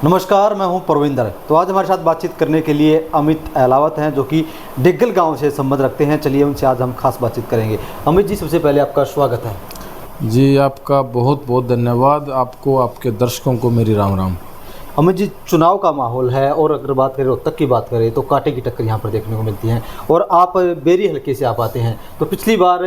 नमस्कार, मैं हूं परविंदर। तो आज हमारे साथ बातचीत करने के लिए अमित अहलावत हैं, जो कि डिग्गल गांव से संबंध रखते हैं। चलिए उनसे आज हम खास बातचीत करेंगे। अमित जी, सबसे पहले आपका स्वागत है। जी, आपका बहुत बहुत धन्यवाद। आपको, आपके दर्शकों को मेरी राम राम। अमित जी, चुनाव का माहौल है और अगर बात करें रोहतक की बात करें तो कांटे की टक्कर यहाँ पर देखने को मिलती है और आप बेरी हल्के से आप आते हैं। तो पिछली बार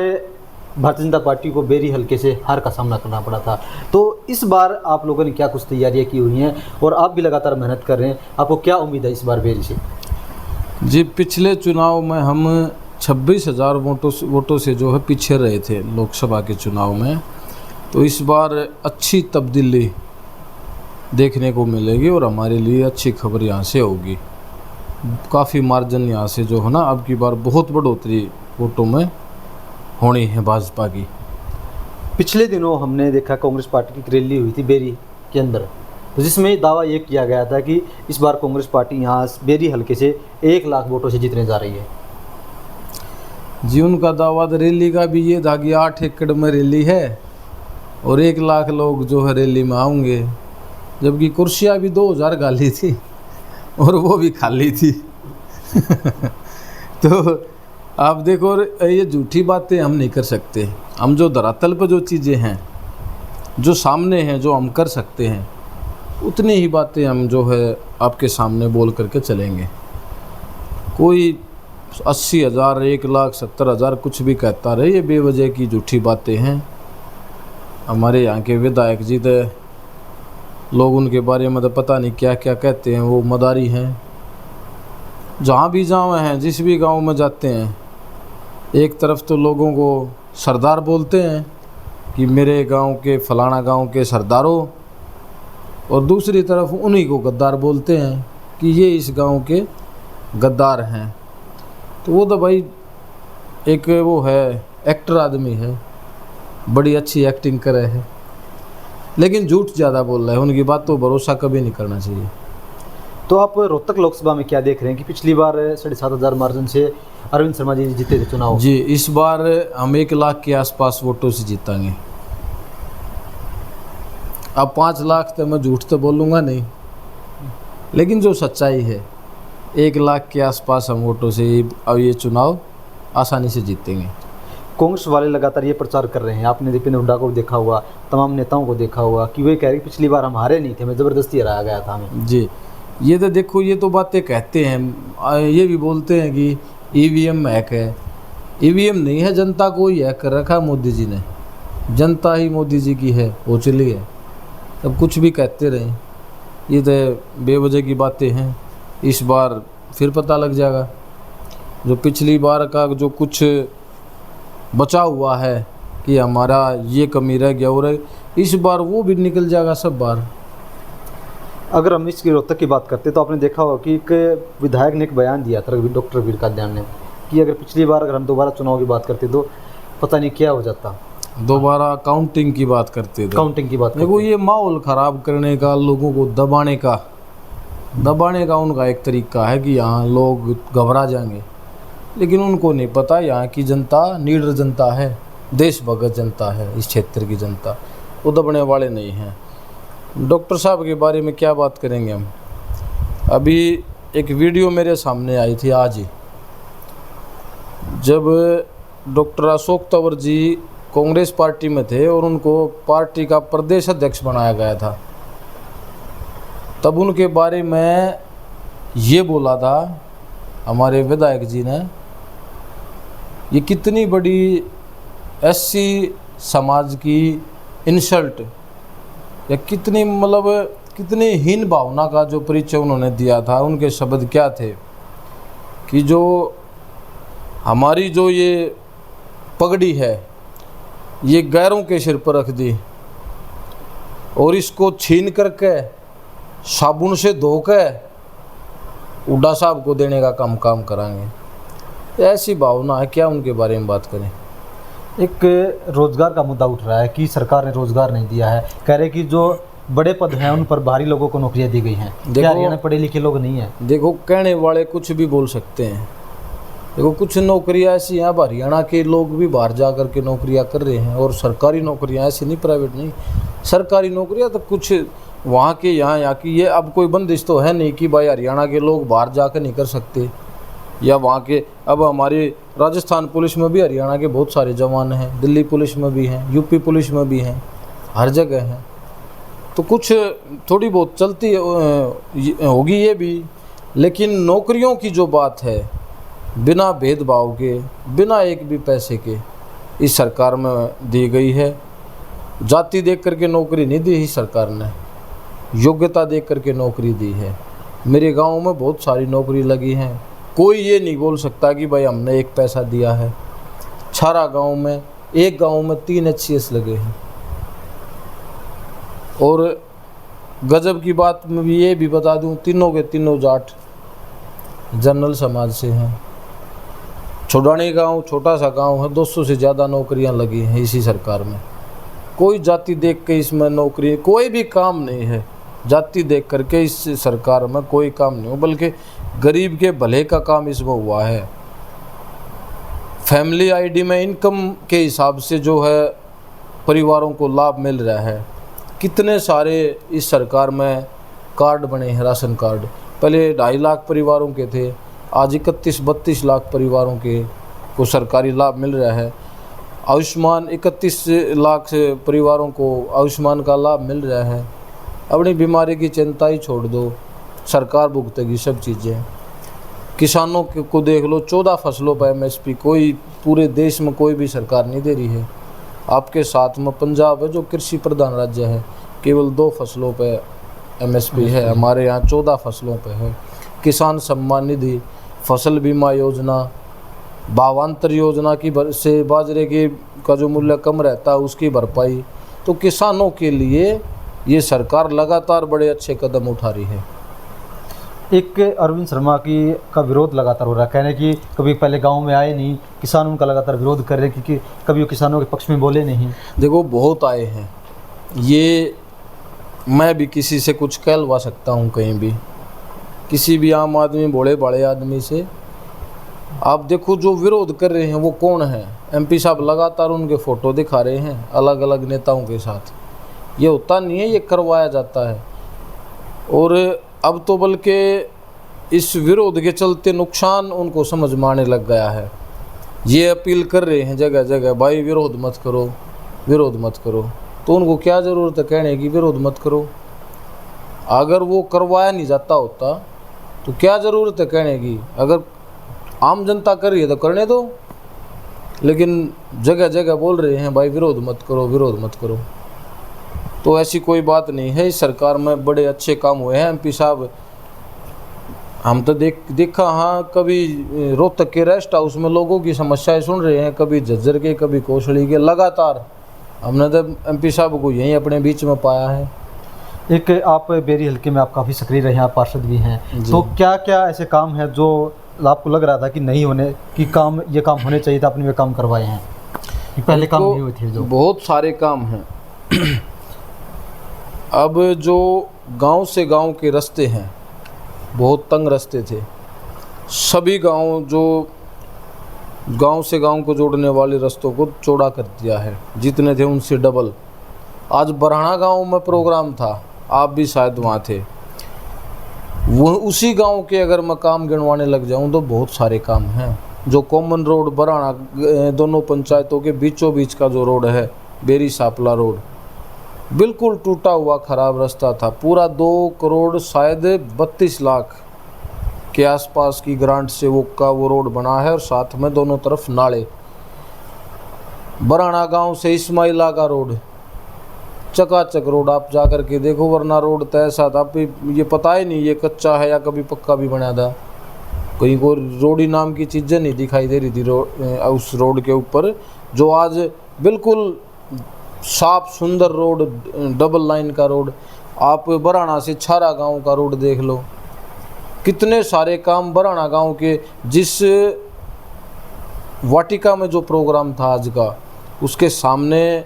भारतीय जनता पार्टी को बेरी हल्के से हार का सामना करना पड़ा था। तो इस बार आप लोगों ने क्या कुछ तैयारियां की हुई हैं और आप भी लगातार मेहनत कर रहे हैं, आपको क्या उम्मीद है इस बार बेरी से? जी, पिछले चुनाव में हम 26,000 वोटों से जो है पीछे रहे थे लोकसभा के चुनाव में। तो इस बार अच्छी तब्दीली देखने को मिलेगी और हमारे लिए अच्छी खबर यहाँ से होगी। काफ़ी मार्जिन यहाँ से जो है ना, अब की बार बहुत बढ़ोतरी वोटों में होनी है भाजपा की। पिछले दिनों हमने देखा कांग्रेस पार्टी की एक रैली हुई थी बेरी के अंदर, तो जिसमें दावा ये किया गया था कि इस बार कांग्रेस पार्टी यहाँ बेरी हल्के से 1 लाख वोटों से जीतने जा रही है। जी, उनका दावा तो रैली का भी ये था कि 8 एकड़ में रैली है और 1 लाख लोग जो है रैली में आएंगे, जबकि कुर्सियाँ भी 2000 खाली थी और वो भी खाली थी। तो आप देखो, ये झूठी बातें हम नहीं कर सकते। हम जो धरातल पर जो चीज़ें हैं, जो सामने हैं, जो हम कर सकते हैं, उतनी ही बातें हम जो है आपके सामने बोल करके चलेंगे। कोई 80,000, 1,70,000 कुछ भी कहता रहे, ये बेवजह की झूठी बातें हैं। हमारे यहाँ के विधायक जी तो लोग उनके बारे में तो पता नहीं क्या क्या कहते हैं, वो मदारी हैं। जहाँ भी जाए हैं, जिस भी गांव में जाते हैं, एक तरफ तो लोगों को सरदार बोलते हैं कि मेरे गांव के फलाना गांव के सरदारों, और दूसरी तरफ उन्हीं को गद्दार बोलते हैं कि ये इस गांव के गद्दार हैं। तो वो तो भाई एक वो है, एक्टर आदमी है, बड़ी अच्छी एक्टिंग करे है, लेकिन झूठ ज़्यादा बोल रहा है। उनकी बात तो भरोसा कभी नहीं करना चाहिए। तो आप रोहतक लोकसभा में क्या देख रहे हैं कि पिछली बार 7,500 मार्जिन से अरविंद शर्मा जी जीते थे चुनाव? जी, इस बार हम 1 लाख के आसपास वोटों से जीतेंगे। अब 5 लाख तो मैं झूठ तो बोलूँगा नहीं, लेकिन जो सच्चाई है 1 लाख के आसपास हम वोटों से अब ये चुनाव आसानी से जीतेंगे। कांग्रेस वाले लगातार ये प्रचार कर रहे हैं, आपने दीपेंद्र हुड्डा को देखा हुआ, तमाम नेताओं को देखा हुआ कि वे कह रहे हैं पिछली बार हम हारे नहीं थे, हमें ज़बरदस्ती हराया गया था हमें। जी, ये तो देखो, ये तो बातें कहते हैं, ये भी बोलते हैं कि ईवीएम हैक है। ईवीएम नहीं है, जनता को ही हैक कर रखा मोदी जी ने। जनता ही मोदी जी की है, वो चली है। अब कुछ भी कहते रहे, ये तो बेवजह की बातें हैं। इस बार फिर पता लग जाएगा। जो पिछली बार का जो कुछ बचा हुआ है कि हमारा ये कमी रह गया, और इस बार वो भी निकल जाएगा सब बार। अगर हम इसकी रोहतक की बात करते तो आपने देखा होगा कि एक विधायक ने एक बयान दिया था, डॉक्टर वीर कादयान ने, कि अगर पिछली बार अगर हम दोबारा चुनाव की बात करते तो पता नहीं क्या हो जाता। दोबारा काउंटिंग की बात करते थे। काउंटिंग की बात देखो, ये माहौल ख़राब करने का, लोगों को दबाने का उनका एक तरीका है कि यहाँ लोग घबरा जाएंगे। लेकिन उनको नहीं पता यहाँ की जनता निडर जनता है, देशभगत जनता है। इस क्षेत्र की जनता वो दबने वाले नहीं हैं। डॉक्टर साहब के बारे में क्या बात करेंगे हम? अभी एक वीडियो मेरे सामने आई थी आज ही, जब डॉक्टर अशोक तंवर जी कांग्रेस पार्टी में थे और उनको पार्टी का प्रदेश अध्यक्ष बनाया गया था। तब उनके बारे में ये बोला था हमारे विधायक जी ने, ये कितनी बड़ी एससी समाज की इंसल्ट, या कितनी मतलब कितनी हीन भावना का जो परिचय उन्होंने दिया था। उनके शब्द क्या थे कि जो हमारी जो ये पगड़ी है, ये गैरों के सिर पर रख दी और इसको छीन करके साबुन से धो के हुड्डा साहब को देने का काम कराएंगे। ऐसी भावना है, क्या उनके बारे में बात करें? एक रोजगार का मुद्दा उठ रहा है कि सरकार ने रोजगार नहीं दिया है। कह रहे कि जो बड़े पद हैं उन पर बाहरी लोगों को नौकरियां दी गई हैं। क्या हरियाणा पढ़े लिखे लोग नहीं हैं? देखो, कहने वाले कुछ भी बोल सकते हैं। देखो, कुछ नौकरियां ऐसी हैं, अब हरियाणा के लोग भी बाहर जा कर के नौकरियां कर रहे हैं, और सरकारी नौकरियां ऐसी नहीं, प्राइवेट नहीं, सरकारी नौकरियां तो कुछ वहाँ के यहाँ की ये अब कोई बंदिश तो है नहीं कि भाई हरियाणा के लोग बाहर जाकर नहीं कर सकते, या वहाँ के अब हमारी राजस्थान पुलिस में भी हरियाणा के बहुत सारे जवान हैं, दिल्ली पुलिस में भी हैं, यूपी पुलिस में भी हैं, हर जगह हैं। तो कुछ थोड़ी बहुत चलती होगी ये भी, लेकिन नौकरियों की जो बात है बिना भेदभाव के, बिना एक भी पैसे के इस सरकार में दी गई है। जाति देख करके नौकरी नहीं दी ही सरकार ने, योग्यता देख करके नौकरी दी है। मेरे गांव में बहुत सारी नौकरी लगी हैं, कोई ये नहीं बोल सकता कि भाई हमने एक पैसा दिया है। छारा गांव में, एक गांव में 3 HCS लगे हैं। और गजब की बात मैं भी ये भी बता दूं, तीनों के तीनों जाट जनरल समाज से हैं। छोड़ानी गांव छोटा सा गांव है, 200 से ज़्यादा नौकरियां लगी हैं इसी सरकार में। कोई जाति देख के इसमें नौकरी, कोई भी काम नहीं है जाति देख करके इस सरकार में कोई काम नहीं हो, बल्कि गरीब के भले का काम इसमें हुआ है। फैमिली आईडी में इनकम के हिसाब से जो है परिवारों को लाभ मिल रहा है। कितने सारे इस सरकार में कार्ड बने हैं, राशन कार्ड। पहले 2.5 लाख परिवारों के थे, आज 31-32 लाख परिवारों के को सरकारी लाभ मिल रहा है। आयुष्मान 31 लाख परिवारों को आयुष्मान का लाभ मिल रहा है। अपनी बीमारी की चिंता ही छोड़ दो, सरकार भुगतेगी सब चीज़ें। किसानों को देख लो, 14 फसलों पर MSP कोई पूरे देश में कोई भी सरकार नहीं दे रही है। आपके साथ में पंजाब है जो कृषि प्रधान राज्य है, केवल 2 फसलों पे MSP है, हमारे यहाँ 14 फसलों पे है। किसान सम्मान निधि, फसल बीमा योजना, भावांतर योजना की से बाजरे की का जो मूल्य कम रहता है उसकी भरपाई। तो किसानों के लिए ये सरकार लगातार बड़े अच्छे कदम उठा रही है। एक अरविंद शर्मा का विरोध लगातार हो रहा है, कहने कि कभी पहले गांव में आए नहीं, किसान उनका लगातार विरोध कर रहे हैं क्योंकि कभी वो किसानों के पक्ष में बोले नहीं। देखो बहुत आए हैं, ये मैं भी किसी से कुछ कहलवा सकता हूँ, कहीं भी किसी भी आम आदमी भोले भाले आदमी से। आप देखो जो विरोध कर रहे हैं वो कौन है। MP साहब लगातार उनके फ़ोटो दिखा रहे हैं अलग अलग नेताओं के साथ। ये होता नहीं है, ये करवाया जाता है। और अब तो बल्कि इस विरोध के चलते नुकसान उनको समझ में आने लग गया है। ये अपील कर रहे हैं जगह जगह, भाई विरोध मत करो, विरोध मत करो। तो उनको क्या ज़रूरत है कहने की विरोध मत करो? अगर वो करवाया नहीं जाता होता तो क्या ज़रूरत है कहने की? अगर आम जनता कर रही है तो करने दो, लेकिन जगह जगह बोल रहे हैं भाई विरोध मत करो, विरोध मत करो। तो ऐसी कोई बात नहीं है। इस सरकार में बड़े अच्छे काम हुए हैं। MP साहब हम तो देखा, हाँ कभी रोहतक के रेस्ट हाउस में लोगों की समस्याएं सुन रहे हैं, कभी झज्जर के, कभी कौशली के। लगातार हमने तो MP साहब को यहीं अपने बीच में पाया है। एक आप बेरी हल्के में आप काफ़ी सक्रिय रहे हैं, आप पार्षद भी हैं, तो क्या क्या ऐसे काम हैं जो आपको लग रहा था कि नहीं होने कि काम, ये काम होने चाहिए था, आपने वे काम करवाए हैं, कि पहले काम नहीं हुए थे? जो बहुत सारे काम हैं। अब जो गांव से गांव के रास्ते हैं, बहुत तंग रास्ते थे। सभी गांव जो गांव से गांव को जोड़ने वाले रास्तों को चौड़ा कर दिया है, जितने थे उनसे डबल। आज बराना गांव में प्रोग्राम था, आप भी शायद वहाँ थे। वो उसी गांव के अगर मैं काम गिनवाने लग जाऊं तो बहुत सारे काम हैं। जो कॉमन रोड बराना दोनों पंचायतों के बीचों बीच का जो रोड है, बेरी सापला रोड, बिल्कुल टूटा हुआ ख़राब रास्ता था। पूरा 2 करोड़ शायद 32 लाख के आसपास की ग्रांट से वो रोड बना है, और साथ में दोनों तरफ नाले। बराना गांव से इस्माइला का रोड, चकाचक रोड, आप जा कर के देखो, वरना रोड तो ऐसा था ये पता ही नहीं ये कच्चा है या कभी पक्का भी बना था। कहीं को रोडी नाम की चीज़ें नहीं दिखाई दे रही थी उस रोड के ऊपर, जो आज बिल्कुल साफ सुंदर रोड, डबल लाइन का रोड। आप बराना से छारा गांव का रोड देख लो, कितने सारे काम बराना गांव के। जिस वाटिका में जो प्रोग्राम था आज का, उसके सामने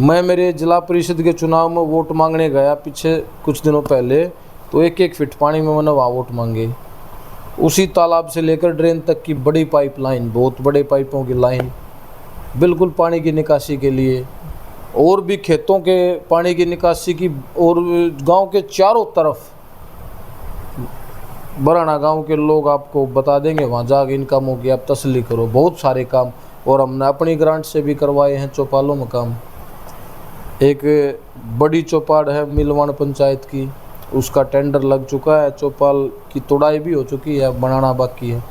मैं मेरे जिला परिषद के चुनाव में वोट मांगने गया पीछे कुछ दिनों पहले, तो 1-1 फीट पानी में मैंने वहाँ वोट मांगे। उसी तालाब से लेकर ड्रेन तक की बड़ी पाइप लाइन, बहुत बड़े पाइपों की लाइन, बिल्कुल पानी की निकासी के लिए। और भी खेतों के पानी की निकासी की, और गांव के चारों तरफ बराना गांव के लोग आपको बता देंगे, वहाँ जाके इन कामों की आप तसल्ली करो। बहुत सारे काम, और हमने अपनी ग्रांट से भी करवाए हैं चौपालों में काम। एक बड़ी चौपाल है मिलवान पंचायत की, उसका टेंडर लग चुका है, चौपाल की तोड़ाई भी हो चुकी है, बनाना बाकी है।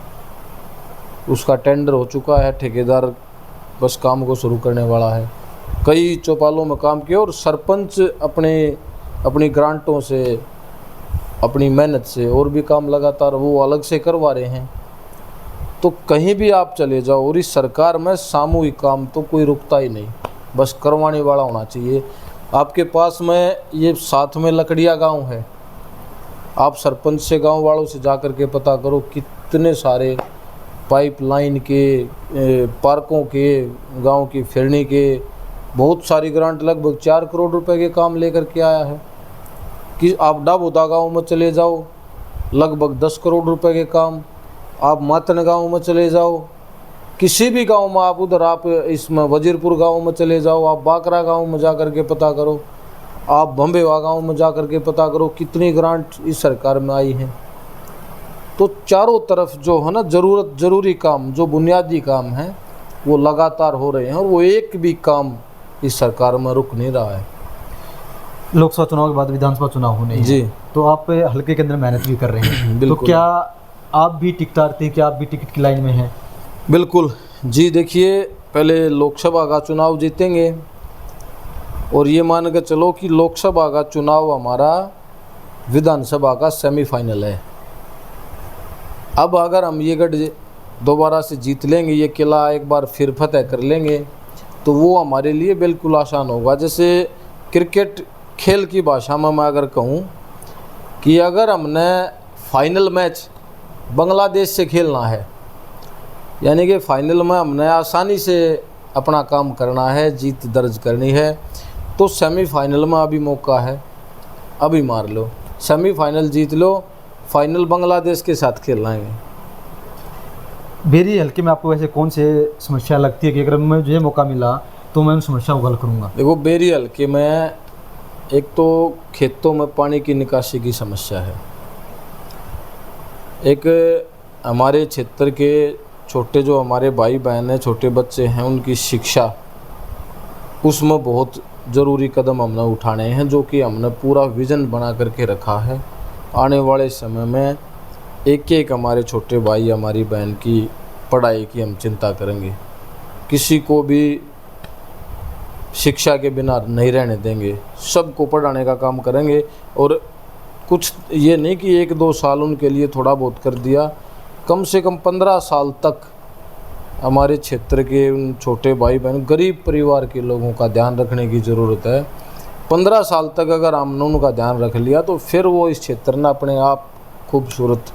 उसका टेंडर हो चुका है, ठेकेदार बस काम को शुरू करने वाला है। कई चौपालों में काम किया, और सरपंच अपनी ग्रांटों से, अपनी मेहनत से और भी काम लगातार वो अलग से करवा रहे हैं। तो कहीं भी आप चले जाओ, और इस सरकार में सामूहिक काम तो कोई रुकता ही नहीं, बस करवाने वाला होना चाहिए। आपके पास में ये साथ में लकड़िया गांव है, आप सरपंच से, गांव वालों से जा कर के पता करो कितने सारे पाइपलाइन के, पार्कों के, गांव की फिरनी के बहुत सारी ग्रांट, लगभग 4 करोड़ रुपए के काम लेकर के आया है। कि आप डाबोदा गांव में चले जाओ, लगभग 10 करोड़ रुपए के काम। आप मातन गांव में चले जाओ, किसी भी गांव में आप उधर, आप इसमें वजीरपुर गांव में चले जाओ, आप बाकरा गांव में जा कर के पता करो, आप बम्बेवा गांव में जा कर के पता करो कितनी ग्रांट इस सरकार में आई हैं। तो चारों तरफ जो है ना ज़रूरी काम, जो बुनियादी काम है वो लगातार हो रहे हैं, और वो एक भी काम इस सरकार में रुक नहीं रहा है। लोकसभा चुनाव के बाद विधानसभा चुनाव होने हैं, जी, तो आप हल्के के अंदर मेहनत भी कर रहे हैं। तो बिल्कुल। क्या आप भी टिकटारते हैं, क्या आप भी टिकट की लाइन में हैं? बिल्कुल जी। देखिए, पहले लोकसभा का चुनाव जीतेंगे, और ये मान के चलो कि लोकसभा का चुनाव हमारा विधानसभा का सेमीफाइनल है। अब अगर हम ये गढ़ दोबारा से जीत लेंगे, ये किला एक बार फिर फतेह कर लेंगे, तो वो हमारे लिए बिल्कुल आसान होगा। जैसे क्रिकेट खेल की भाषा में मैं अगर कहूँ कि अगर हमने फाइनल मैच बांग्लादेश से खेलना है, यानी कि फाइनल में हमने आसानी से अपना काम करना है, जीत दर्ज करनी है, तो सेमीफाइनल में अभी मौका है, अभी मार लो, सेमीफाइनल जीत लो, फाइनल बांग्लादेश के साथ खेलना है। बेरी हल्के में आपको वैसे कौन से समस्या लगती है कि अगर मुझे मौका मिला तो मैं उन समस्याओं को हल करूँगा? देखो, बेरी हल्के में एक तो खेतों में पानी की निकासी की समस्या है। एक हमारे क्षेत्र के छोटे जो हमारे भाई बहन हैं, छोटे बच्चे हैं, उनकी शिक्षा, उसमें बहुत ज़रूरी कदम हमने उठाने हैं, जो कि हमने पूरा विज़न बना करके रखा है। आने वाले समय में एक एक हमारे छोटे भाई, हमारी बहन की पढ़ाई की हम चिंता करेंगे, किसी को भी शिक्षा के बिना नहीं रहने देंगे, सबको पढ़ाने का काम करेंगे। और कुछ ये नहीं कि 1-2 साल उनके लिए थोड़ा बहुत कर दिया, कम से कम 15 साल तक हमारे क्षेत्र के उन छोटे भाई बहन, गरीब परिवार के लोगों का ध्यान रखने की ज़रूरत है। 15 साल तक अगर हमने उनका ध्यान रख लिया तो फिर वो इस क्षेत्र में अपने आप खूबसूरत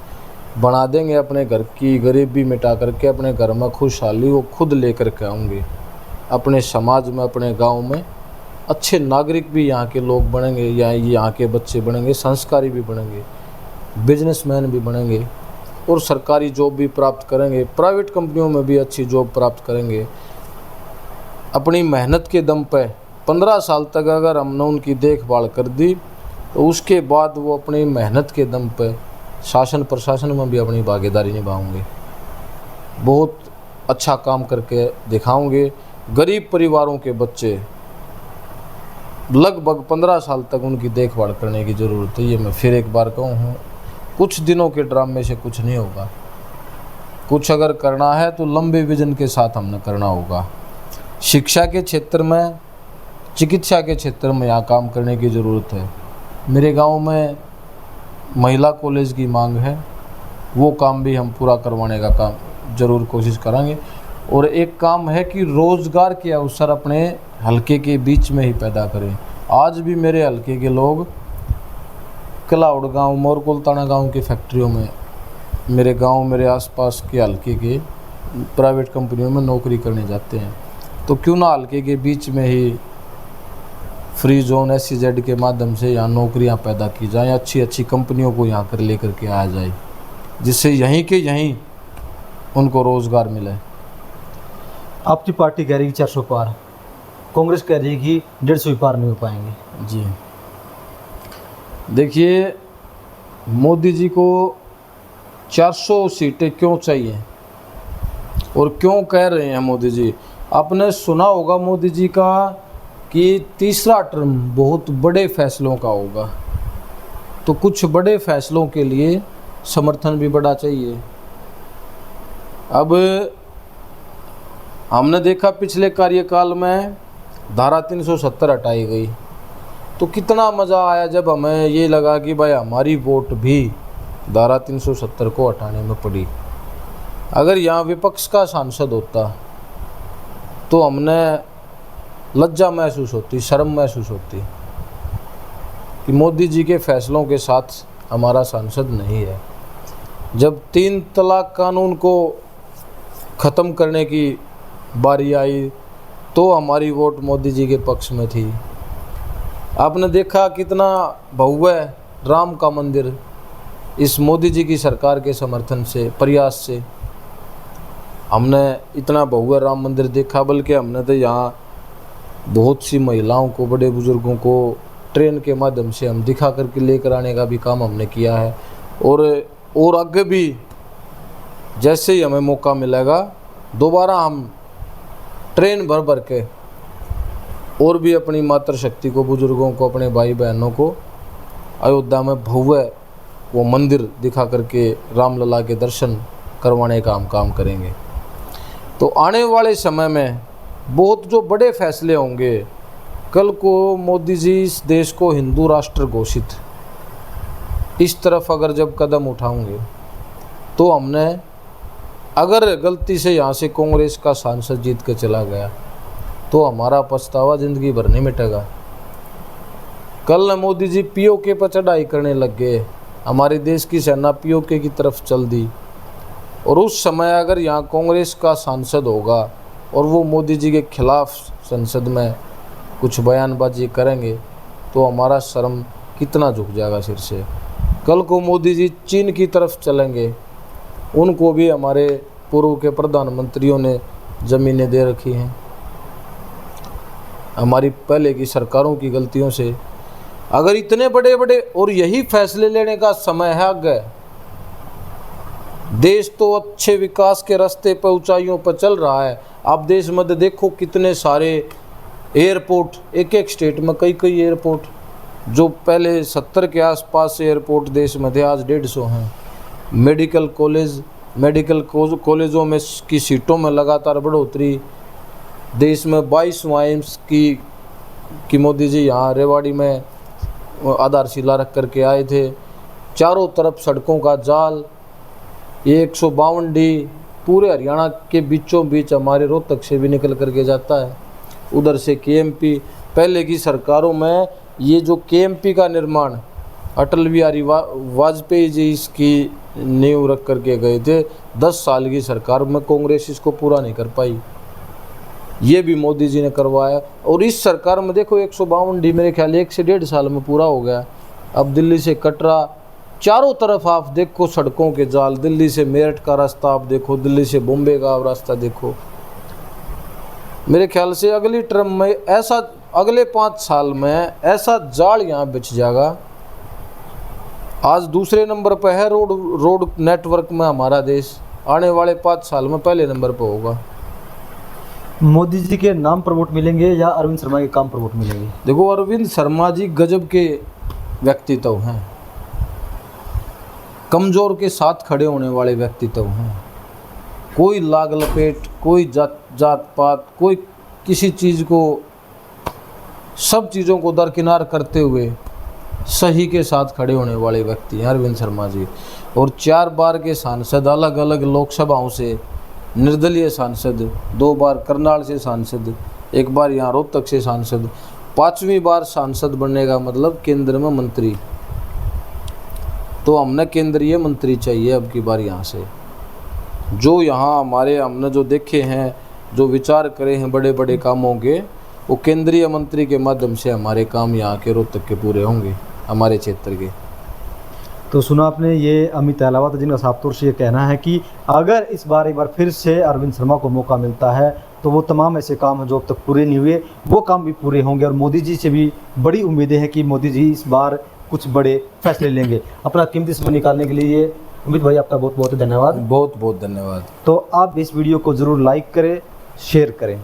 बना देंगे, अपने घर की गरीबी मिटा करके अपने घर में खुशहाली वो खुद लेकर के आएंगे। अपने समाज में, अपने गांव में अच्छे नागरिक भी यहाँ के लोग बनेंगे, या यहाँ के बच्चे बनेंगे, संस्कारी भी बनेंगे, बिजनेसमैन भी बनेंगे, और सरकारी जॉब भी प्राप्त करेंगे, प्राइवेट कंपनियों में भी अच्छी जॉब प्राप्त करेंगे। अपनी मेहनत के दम पे 15 साल तक अगर हमने उनकी देखभाल कर दी तो उसके बाद वो अपनी मेहनत के दम पे शासन प्रशासन में भी अपनी भागीदारी निभाएंगे, बहुत अच्छा काम करके दिखाएंगे। गरीब परिवारों के बच्चे लगभग 15 साल तक उनकी देखभाल करने की ज़रूरत है। ये मैं फिर एक बार कहूँ, कुछ दिनों के ड्रामे से कुछ नहीं होगा। कुछ अगर करना है तो लंबे विजन के साथ हमने करना होगा। शिक्षा के क्षेत्र में, चिकित्सा के क्षेत्र में यहाँ काम करने की ज़रूरत है। मेरे गांव में महिला कॉलेज की मांग है, वो काम भी हम पूरा करवाने का काम ज़रूर कोशिश करेंगे। और एक काम है कि रोज़गार के अवसर अपने हलके के बीच में ही पैदा करें। आज भी मेरे हलके के लोग कलाउड गांव, मोरकुलताना गांव की फैक्ट्रियों में, मेरे गांव, मेरे आसपास के हलके के प्राइवेट कंपनियों में नौकरी करने जाते हैं। तो क्यों ना हलके के बीच में ही फ्री जोन SEZ के माध्यम से यहाँ नौकरियाँ पैदा की जाएँ, अच्छी अच्छी कंपनियों को यहाँ कर लेकर के आया जाए, जिससे यहीं के यहीं उनको रोज़गार मिले। आपकी पार्टी कह रही है 400 पार, कांग्रेस कह रही है कि 150 पार नहीं हो पाएंगे। जी देखिए, मोदी जी को 400 सीटें क्यों चाहिए और क्यों कह रहे हैं मोदी जी? आपने सुना होगा मोदी जी का कि तीसरा टर्म बहुत बड़े फैसलों का होगा, तो कुछ बड़े फैसलों के लिए समर्थन भी बढ़ा चाहिए। अब हमने देखा पिछले कार्यकाल में धारा 370 हटाई गई, तो कितना मज़ा आया जब हमें ये लगा कि भाई हमारी वोट भी धारा 370 को हटाने में पड़ी। अगर यहाँ विपक्ष का सांसद होता तो हमने लज्जा महसूस होती, शर्म महसूस होती कि मोदी जी के फैसलों के साथ हमारा सांसद नहीं है। जब 3 तलाक कानून को ख़त्म करने की बारी आई तो हमारी वोट मोदी जी के पक्ष में थी। आपने देखा कितना भव्य राम का मंदिर इस मोदी जी की सरकार के समर्थन से, प्रयास से हमने इतना भव्य राम मंदिर देखा। बल्कि हमने तो यहाँ बहुत सी महिलाओं को, बड़े बुजुर्गों को ट्रेन के माध्यम से हम दिखा करके लेकर आने का भी काम हमने किया है। और आगे भी जैसे ही हमें मौका मिलेगा दोबारा हम ट्रेन भर भर के और भी अपनी मातृशक्ति को, बुजुर्गों को, अपने भाई बहनों को अयोध्या में भव्य वो मंदिर दिखा करके रामलला के दर्शन करवाने का हम काम करेंगे। तो आने वाले समय में बहुत जो बड़े फैसले होंगे, कल को मोदी जी इस देश को हिंदू राष्ट्र घोषित इस तरफ अगर जब कदम उठाएंगे तो हमने, अगर गलती से यहाँ से कांग्रेस का सांसद जीत के चला गया तो हमारा पछतावा ज़िंदगी भर नहीं मिटेगा। कल मोदी जी पीओके पर चढ़ाई करने लग गए, हमारे देश की सेना पीओके की तरफ चल दी, और उस समय अगर यहाँ कांग्रेस का सांसद होगा और वो मोदी जी के खिलाफ संसद में कुछ बयानबाजी करेंगे तो हमारा शर्म कितना झुक जाएगा सिर से। कल को मोदी जी चीन की तरफ चलेंगे, उनको भी हमारे पूर्व के प्रधानमंत्रियों ने ज़मीनें दे रखी हैं। हमारी पहले की सरकारों की गलतियों से अगर इतने बड़े बड़े और यही फैसले लेने का समय है आगे, देश तो अच्छे विकास के रास्ते पर ऊंचाइयों पर चल रहा है। आप देश में देखो कितने सारे एयरपोर्ट, एक एक स्टेट में कई कई एयरपोर्ट, जो पहले 70 के आसपास एयरपोर्ट देश में थे आज 150 हैं। मेडिकल कॉलेजों में की सीटों में लगातार बढ़ोतरी। देश में 22 एम्स की मोदी जी यहाँ रेवाड़ी में आधारशिला रख करके आए थे। चारों तरफ सड़कों का जाल, ये 152D पूरे हरियाणा के बीचों बीच हमारे रोहतक से भी निकल करके जाता है। उधर से KMP, पहले की सरकारों में ये जो KMP का निर्माण अटल बिहारी वाजपेयी जी इसकी नींव रख करके गए थे। 10 साल की सरकार में कांग्रेस इसको पूरा नहीं कर पाई, ये भी मोदी जी ने करवाया। और इस सरकार में देखो 152D मेरे ख्याल 1 से 1.5 साल में पूरा हो गया। अब दिल्ली से कटरा, चारों तरफ आप देखो सड़कों के जाल। दिल्ली से मेरठ का रास्ता आप देखो, दिल्ली से बॉम्बे का रास्ता देखो। मेरे ख्याल से अगली टर्म में ऐसा, अगले 5 साल में ऐसा जाल यहाँ बिछ जाएगा। आज दूसरे नंबर पर है रोड नेटवर्क में हमारा देश, आने वाले 5 साल में पहले नंबर पर होगा। मोदी जी के नाम पर वोट मिलेंगे या अरविंद शर्मा के काम पर वोट मिलेंगे? देखो, अरविंद शर्मा जी गजब के व्यक्तित्व हैं, कमज़ोर के साथ खड़े होने वाले व्यक्तित्व हैं। कोई लाग लपेट, कोई जात पात, कोई किसी चीज़ को, सब चीज़ों को दरकिनार करते हुए सही के साथ खड़े होने वाले व्यक्ति हैं अरविंद शर्मा जी। और 4 बार के सांसद, अलग अलग लोकसभाओं से निर्दलीय सांसद, 2 बार करनाल से सांसद, 1 बार यहाँ रोहतक से सांसद, 5वीं बार सांसद बनने का मतलब केंद्र में मंत्री। तो हमने केंद्रीय मंत्री चाहिए अब की बार यहाँ से, जो यहाँ हमने जो देखे हैं, जो विचार करे हैं बड़े बड़े कामों के, वो केंद्रीय मंत्री के माध्यम से हमारे काम यहाँ के रोहतक के पूरे होंगे, हमारे क्षेत्र के। तो सुना आपने, ये अमित अहलावत जिनका साफ तौर से ये कहना है कि अगर इस बार एक बार फिर से अरविंद शर्मा को मौका मिलता है तो वो तमाम ऐसे काम हैं जो अब तक पूरे नहीं हुए, वो काम भी पूरे होंगे। और मोदी जी से भी बड़ी उम्मीदें हैं कि मोदी जी इस बार कुछ बड़े फैसले लेंगे। अपना कीमती समय निकालने के लिए अमित भाई आपका बहुत बहुत धन्यवाद। बहुत बहुत धन्यवाद। तो आप इस वीडियो को ज़रूर लाइक करें, शेयर करें।